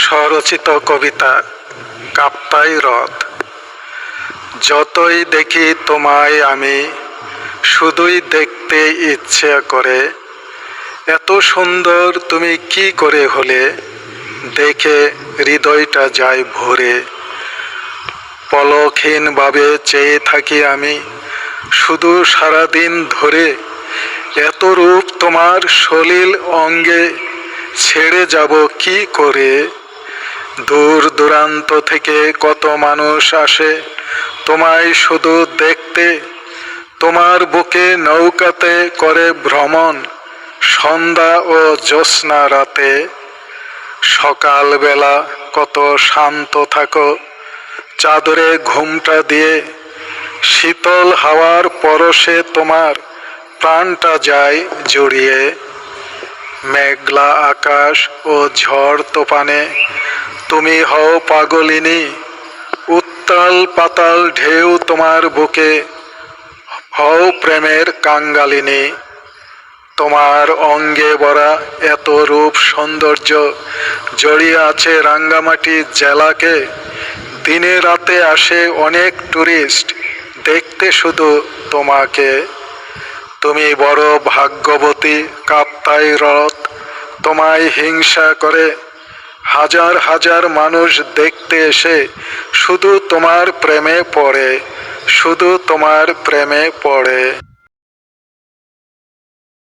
স্বরচিত কবিতা কাপ্তাই হ্রদ। যতই দেখি তোমায় আমি, শুধুই দেখতে ইচ্ছে করে। এত সুন্দর তুমি কি করে হলে, দেখে হৃদয়টা যায় ভরে। পলকহীনভাবে চেয়ে থাকি আমি শুধু সারাদিন ধরে। এত রূপ তোমার সলিল অঙ্গে, ছেড়ে যাব কি করে। দূর দূরান্ত থেকে কত মানুষ আসে তোমায় শুধু দেখতে। তোমার বুকে নৌকাতে করে ভ্রমণ সন্ধ্যা ও জ্যোৎস্না রাতে। সকালবেলা কত শান্ত থাকো চাদরে ঘুমটা দিয়ে। শীতল হাওয়ার পরশে তোমার প্রাণটা যায় জড়িয়ে। মেঘলা আকাশ ও ঝড় তোফানে তুমি হও পাগলিনী। উত্তাল পাতাল ঢেউ তোমার বুকে হও প্রেমের কাঙ্গালিনী। তোমার অঙ্গে ভরা এত রূপ সৌন্দর্য জড়িয়ে আছে রাঙ্গামাটি জেলাকে। দিনে রাতে আসে অনেক টুরিস্ট দেখতে শুধু তোমাকে। তুমি বড় ভাগ্যবতী কাপ্তাই হ্রদ, তোমায় হিংসা করে হাজার হাজার মানুষ দেখতে এসে শুধু তোমার প্রেমে পড়ে, শুধু তোমার প্রেমে পড়ে।